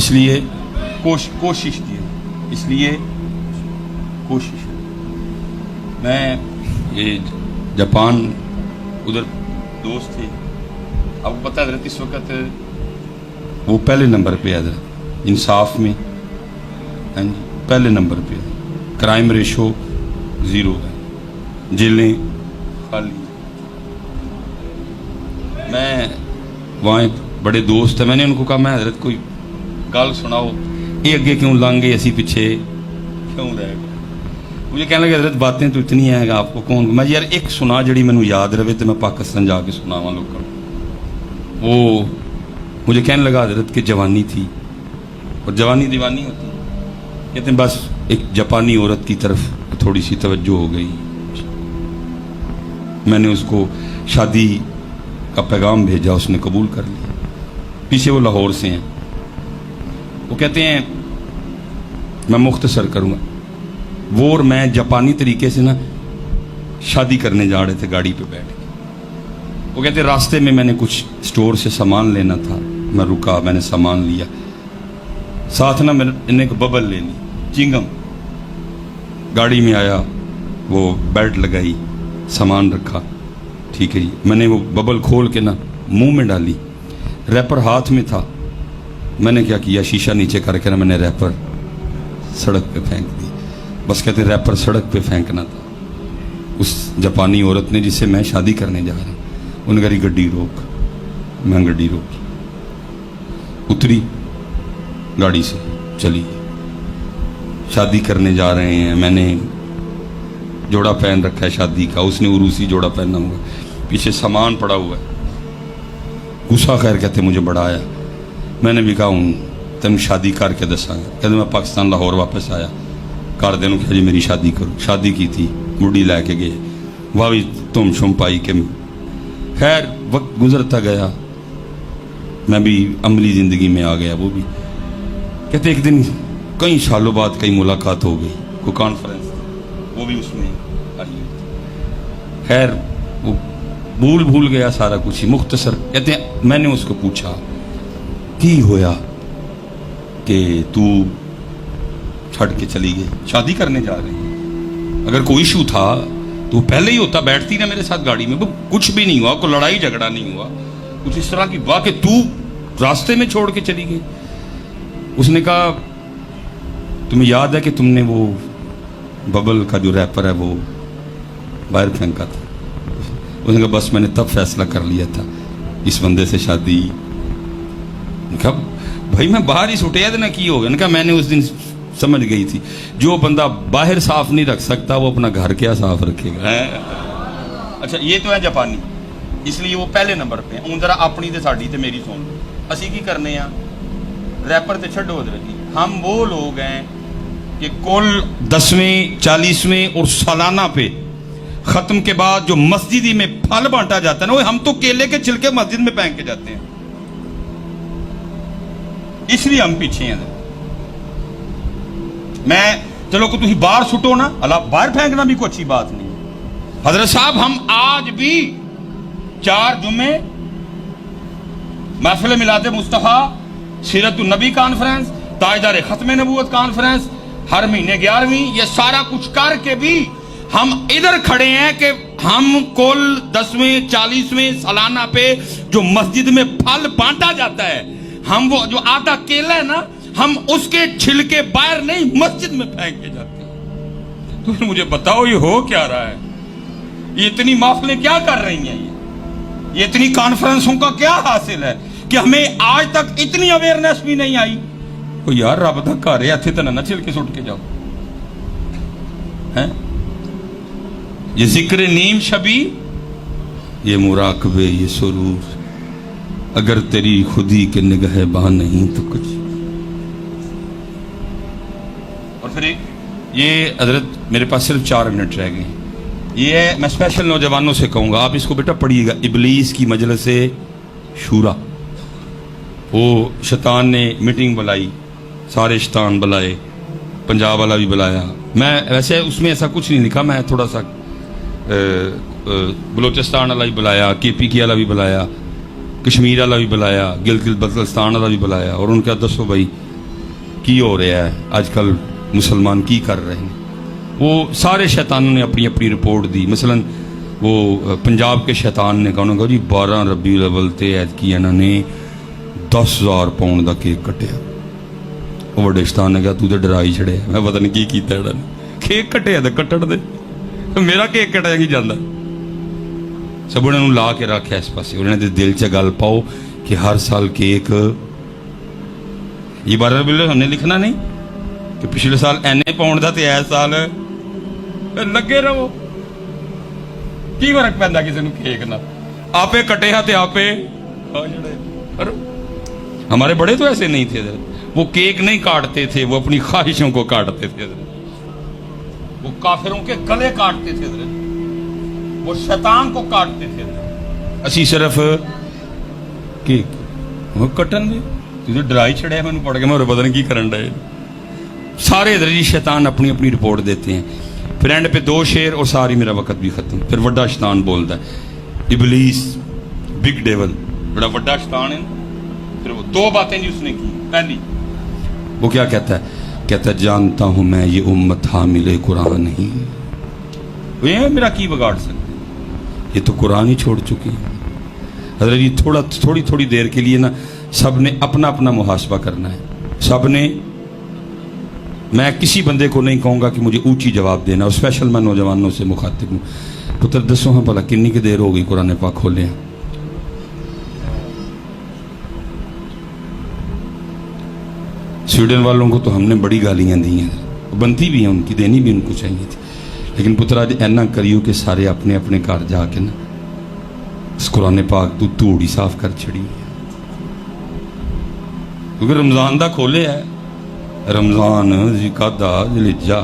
اس لیے کوشش کی، اس لیے کوشش. میں یہ جاپان ادھر دوست تھے، آپ کو پتہ ہے حضرت اس وقت وہ پہلے نمبر پہ ہے حضرت انصاف میں، پہلے نمبر پہ ہے، کرائم ریشو 0 ہے، جیلیں خالی. میں وہاں ایک بڑے دوست ہیں، میں نے ان کو کہا میں حضرت کوئی گل سناؤ، یہ اگے کیوں لنگ گئے اسی پیچھے کیوں رہ گئے. مجھے کہنے لگے حضرت باتیں تو اتنی ہیں کہ آپ کو کون. میں یار ایک سنا جڑی مینوں یاد رہے تو میں پاکستان جا کے سناواں لوگوں کو. وہ مجھے کہنے لگا حضرت کہ جوانی تھی، اور جوانی دیوانی ہوتی ہے، کہتے ہیں بس ایک جاپانی عورت کی طرف تھوڑی سی توجہ ہو گئی، میں نے اس کو شادی کا پیغام بھیجا، اس نے قبول کر لیا. پیچھے وہ لاہور سے ہیں. وہ کہتے ہیں میں مختصر کروں گا، وہ اور میں جاپانی طریقے سے نا شادی کرنے جا رہے تھے گاڑی پہ بیٹھ کے. وہ کہتے ہیں راستے میں نے کچھ اسٹور سے سامان لینا تھا، میں رکا، میں نے سامان لیا، ساتھ نا میں نے ایک ببل لے لی، چنگم. گاڑی میں آیا، وہ بیلٹ لگائی، سامان رکھا، ٹھیک ہے جی. میں نے وہ ببل کھول کے نا منہ میں ڈالی، ریپر ہاتھ میں تھا. میں نے کیا کیا، شیشہ نیچے کر کے نا میں نے ریپر سڑک پہ پھینک دی. بس کہتے ریپر سڑک پہ پھینکنا تھا. اس جاپانی عورت نے جس سے میں شادی کرنے جا رہا ہوں، ان کہی گڈی روک. میں گڈی روکی، اتری گاڑی سے، چلی. شادی کرنے جا رہے ہیں، میں نے جوڑا پہن رکھا ہے شادی کا، اس نے عروسی جوڑا پہنا ہوا، پیچھے سامان پڑا ہوا ہے. غصہ خیر کہتے مجھے بڑا آیا. میں نے بھی کہا ہوں تم شادی کر کے دساں گا. کہتے میں پاکستان لاہور واپس آیا، کر دینوں کہ جی میری شادی کرو. شادی کی تھی، بڑھی لے کے گئے، وہ بھی تم شم پائی کہ خیر وقت گزرتا گیا، میں بھی عملی زندگی میں آ گیا. وہ بھی کہتے ایک دن کئی سالوں بعد کئی ملاقات ہو گئی، کوئی کانفرنس، وہ بھی اس میں آئی. خیر وہ بھول گیا سارا کچھ ہی. مختصر کہتے ہیں میں نے اس کو پوچھا کی ہویا کہ تو چھڑ کے چلی گئی، شادی کرنے جا رہی ہے. اگر کوئی ایشو تھا تو پہلے ہی ہوتا، بیٹھتی نا میرے ساتھ گاڑی میں. کچھ بھی نہیں ہوا، کوئی لڑائی جھگڑا نہیں ہوا، کچھ اس طرح کی بات کہ تو راستے میں چھوڑ کے چلی گئی. اس نے کہا تمہیں یاد ہے کہ تم نے وہ ببل کا جو ریپر ہے وہ باہر پھینکا تھا. اس نے کہا بس میں نے تب فیصلہ کر لیا تھا اس بندے سے شادی. کہا بھائی میں باہر ہی سٹیا تھا نا، کی ہو گیا. کہا میں نے اس دن سمجھ گئی تھی جو بندہ باہر صاف نہیں رکھ سکتا وہ اپنا گھر کیا صاف رکھے گا. اچھا یہ تو ہے جاپانی، اس لیے وہ پہلے نمبر پہ ہیں. ہوں ذرا اپنی تے ساڈی تے میری سن لو. اسی کی کرنے ہیں ریپر تے چھڈو حضرت جی. ہم وہ لوگ ہیں کہ کل 10ویں 40ویں اور سالانہ پہ ختم کے بعد جو مسجدی میں پھل بانٹا جاتا ہے نا، وہ ہم تو کیلے کے چھلکے مسجد میں پھینک کے جاتے ہیں. اس لیے ہم پیچھے ہیں. میں چلو کہ تھی باہر سٹو نا، اللہ باہر پھینکنا بھی کوئی اچھی بات نہیں. حضرت صاحب ہم آج بھی 4 جمعے محفل میلاد مصطفیٰ، سیرت النبی کانفرنس، تاجدار ختم نبوت کانفرنس، ہر مہینے 11ویں، یہ سارا کچھ کر کے بھی ہم ادھر کھڑے ہیں کہ ہم کل 10ویں 40ویں سالانہ پہ جو مسجد میں پھل بانٹا جاتا ہے، ہم وہ جو آدھا کیلا ہے نا، ہم اس کے چھلکے باہر نہیں مسجد میں پھینک کے جاتے ہیں. تو مجھے بتاؤ یہ ہو کیا رہا ہے؟ یہ اتنی محفلیں کیا کر رہی ہیں؟ یہ اتنی کانفرنسوں کا کیا حاصل ہے کہ ہمیں آج تک اتنی اویئرنیس بھی نہیں آئی؟ تو یار رب دا گھر ہے، اتنے تو نہ چھلکے سٹ کے جاؤ. یہ ذکر نیم شبی، یہ مراقبے، یہ سرور، اگر تیری خودی کے نگہ باں نہیں تو کچھ. اور پھر یہ حضرت میرے پاس صرف 4 منٹ رہ گئے. یہ میں اسپیشل نوجوانوں سے کہوں گا، آپ اس کو بیٹا پڑھیے گا، ابلیس کی مجلس شورا. وہ شیطان نے میٹنگ بلائی، سارے شیطان بلائے، پنجاب والا بھی بلایا. میں ویسے اس میں ایسا کچھ نہیں لکھا، میں تھوڑا سا بلوچستان والا بھی بلایا، کے پی کے والا بھی بلایا، کشمیر والا بھی بلایا، گلگت بلتستان والا بھی بلایا. اور ان کا دسو بھائی کی ہو رہا ہے آج کل مسلمان کی کر رہے ہیں. وہ سارے شیطانوں نے اپنی اپنی رپورٹ دی. مثلا وہ پنجاب کے شیطان نے کہا جی 12 ربیع الاول تے ایت کی انہوں نے 10,000 پاؤنڈ کا کیک کٹیا. وہ وڈے شیطان نے کہا تو تے ڈرا ہی چھڑیا, میں پتہ نہیں کی کیتا انہوں نے, کیک کٹیا تے کٹڑ دے, میرا کیک کٹیا کی جاندہ. سب انہوں نے لا کے رکھا اس پاسے. انہوں نے دل چ گل پاؤ کہ ہر سال کیک, یہ 12 ربیع الاول ہم نے لکھنا نہیں کہ پچھلے سال اینے پاؤنڈ دا تے اس سال لگے رہو. کی فرق پیندا کسی نو کیک نہ, آپے کٹے ہاں تے آپے. ہمارے بڑے تو ایسے نہیں تھے, وہ کیک نہیں کاٹتے تھے, وہ اپنی خواہشوں کو کاٹتے تھے, وہ کافروں کے گلے کاٹتے تھے, وہ شیطان کو کاٹتے تھے. اسی صرف کیک وہ کٹن دے تجھے ڈرائی چھڑیا, میں نے پڑھ کے میں پتہ نہیں کی کرن ڈے. سارے ادھر جی شیطان اپنی اپنی رپورٹ دیتے ہیں. پھر اینڈ پہ 2 شعر اور ساری میرا وقت بھی ختم. پھر وڈا شیطان بولتا ہے, ابلیس بگ ڈیول, بڑا وڈا شیطان ہے. پھر وہ 2 باتیں جی اس نے کی. پہلی وہ کیا کہتا ہے, کہتا ہے جانتا ہوں میں یہ امت حامل قرآن نہیں, یہ میرا کی بگاڑ سکتے, یہ تو قرآن ہی چھوڑ چکی ہے. حضرت جی تھوڑی دیر کے لیے نا سب نے اپنا اپنا محاسبہ کرنا ہے. سب نے, میں کسی بندے کو نہیں کہوں گا کہ مجھے اونچی جواب دینا, اور اسپیشل میں نوجوانوں سے مخاطب ہوں. پتر دسو ہاں بھلا کنی کی دیر ہو گئی قرآن پاک کھولے ہیں؟ سویڈن والوں کو تو ہم نے بڑی گالیاں دی ہیں, بنتی بھی ہیں ان کی, دینی بھی ان کو چاہیے تھی. لیکن پتر آج اینا کریو کہ سارے اپنے اپنے گھر جا کے نا اس قرآن پاک تو توڑی صاف کر چھڑی. کیونکہ رمضان دا کھولے ہے, رمضان ذوالقعدہ ذوالحجہ,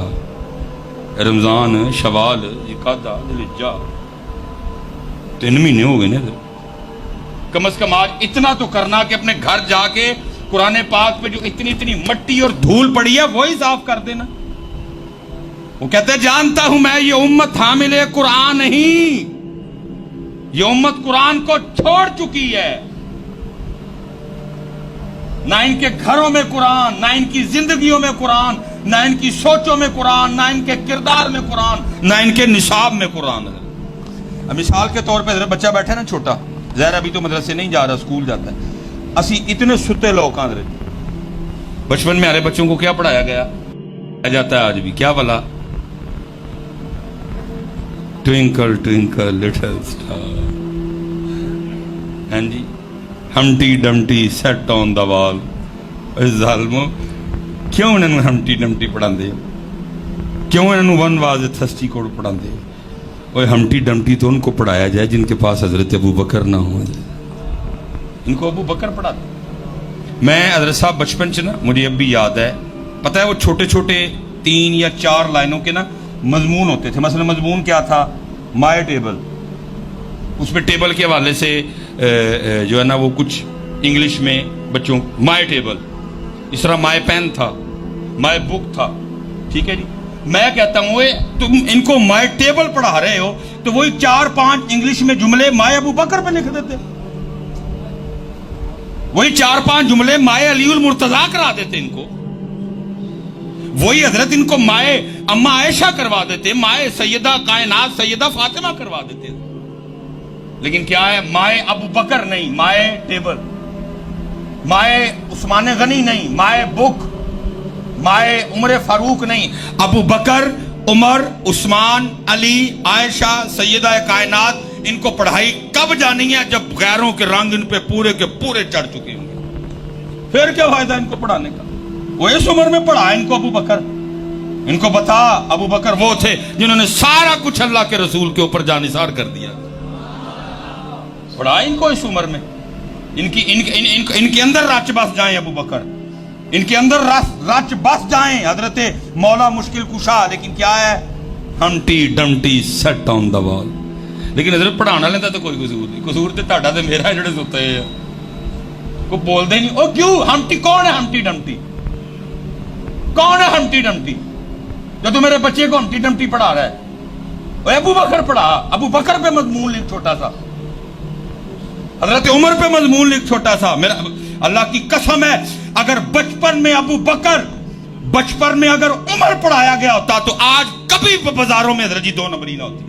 رمضان شوال ذوالقعدہ ذوالحجہ, 3 مہینے ہو گئے نا. کم از کم آج اتنا تو کرنا کہ اپنے گھر جا کے قرآن پاک پہ جو اتنی مٹی اور دھول پڑی ہے وہی صاف کر دینا. وہ کہتے ہیں جانتا ہوں میں یہ امت حامل قرآن نہیں, یہ امت قرآن کو چھوڑ چکی ہے. نہ ان کے گھروں میں قرآن, نہ ان کی زندگیوں میں قرآن, نہ ان کی سوچوں میں قرآن, نہ ان کے کردار میں قرآن, نہ ان کے نصاب میں قرآن ہے. اب مثال کے طور پہ ذرا بچہ بیٹھا ہے نا چھوٹا, ظاہر ابھی تو مدرسے نہیں جا رہا, اسکول جاتا ہے. اسی اتنے ستے لوگ ہیں. بچپن میں ہمارے بچوں کو کیا پڑھایا گیا جاتا ہے آج بھی, کیا بلا, ٹوئنکل ٹوئنکل لٹل اسٹار, ہاں جی, ہمٹی ڈمٹی سیٹ آن دا وال. ظالمو کیوں انہوں نے ہمٹی ڈمٹی پڑھا دے, کیوں انہوں نے one was a thirsty crow پڑھا دے. اور ہمٹی ڈمٹی تو ان کو پڑھایا جائے جن کے پاس حضرت ابو بکر نہ ہو, ان کو ابو بکر پڑھا دے. میں حضرت صاحب بچپن سے نا مجھے اب بھی یاد ہے, پتہ ہے وہ چھوٹے چھوٹے 3 یا 4 لائنوں کے نا مضمون ہوتے تھے. مثلا مضمون کیا تھا, مائی ٹیبل, اس پہ ٹیبل کے حوالے سے جو ہے نا وہ کچھ انگلش میں بچوں مائی ٹیبل, اس طرح مائی پین تھا, مائی بک تھا. ٹھیک ہے جی, میں کہتا ہوں تم ان کو مائی ٹیبل پڑھا رہے ہو تو وہی 4-5 انگلش میں جملے مائی ابو بکر پہ لکھ دیتے, وہی 4-5 جملے مائے علی المرتضیٰ کرا دیتے ان کو, وہی حضرت ان کو مائے اما عائشہ کروا دیتے, مائے سیدہ کائنات سیدہ فاطمہ کروا دیتے. لیکن کیا ہے, مائے ابو بکر نہیں, مائے ٹیبل, مائے عثمان غنی نہیں, مائے بک, مائے عمر فاروق نہیں, ابو بکر, عمر, عثمان, علی, عائشہ, سیدہ کائنات. ان کو پڑھائی کب جانی ہے, جب غیروں کے رنگ ان پہ پورے کے پورے چڑھ چکے ہوں گے. پھر کیا فائدہ ان کو پڑھانے کا, وہ اس عمر میں پڑھا ان کو ابو بکر. ان کو بتا ابو بکر وہ تھے جنہوں نے سارا کچھ اللہ کے رسول کے اوپر جانثار کر دیا, پڑھا ان کو اس عمر میں. ان کے اندر رچ بس جائیں ابو بکر, ان کے اندر رچ بس جائیں حضرت مولا مشکل کشا. لیکن کیا ہے, ہمٹی ڈمٹی سیٹ آن دا وال. لیکن حضرت پڑھانا لیتا تو کوئی قصور نہیں, قصور تو تہاڈا تے میرا جڑے ستے ہیں, کوئی بولتے ہی نہیں. او کیوں ہمٹی, کون ہے ہمٹی ڈمٹی, کون ہے ہمٹی ڈمٹی جو تو میرے بچے کو ہمٹی ڈمٹی پڑھا رہا ہے؟ او ابو بکر پڑھا, ابو بکر پہ مضمون لکھ چھوٹا سا, حضرت عمر پہ مضمون لکھ چھوٹا سا. میرا اللہ کی قسم ہے اگر بچپن میں ابو بکر، بچپن میں اگر عمر پڑھایا گیا ہوتا تو آج کبھی بازاروں میں حضرت جی 2 نمبری نہ ہوتی.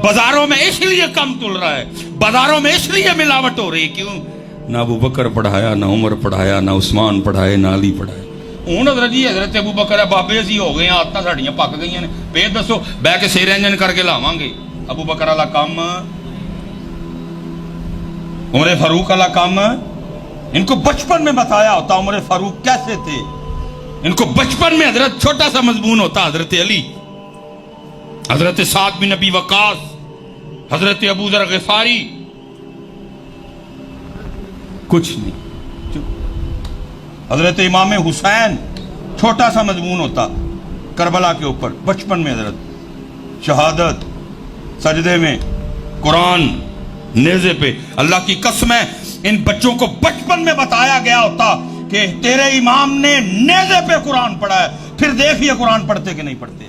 بازاروں میں اس لیے کم تل رہا ہے، بازاروں میں اس لیے ملاوٹ ہو رہی ہے. کیوں؟ نہ ابو بکر پڑھایا، نہ عمر پڑھایا، نہ عثمان پڑھائے، نہ علی پڑھائے. ہوں حضرت جی حضرت ابو بکر ہے، بابے اسی ہو گئے ہیں، آدتاں ساڈیاں پک گئی ہیں. پھر دسو بہ کے سیر انجن کر کے لاواں گے. ابو بکر والا کام، عمر فاروق والا کام. ان کو بچپن میں بتایا ہوتا عمر فاروق کیسے تھے، ان کو بچپن میں حضرت چھوٹا سا مضمون ہوتا حضرت علی، حضرت سعد بن ابی وقاص، حضرت ابو ذر غفاری. کچھ نہیں. حضرت امام حسین چھوٹا سا مضمون ہوتا کربلا کے اوپر، بچپن میں حضرت شہادت، سجدے میں قرآن، نیزے پہ. اللہ کی قسم ہے ان بچوں کو بچپن میں بتایا گیا ہوتا کہ تیرے امام نے نیزے پہ قرآن پڑھا ہے، پھر دیکھ یہ قرآن پڑھتے کہ نہیں پڑھتے.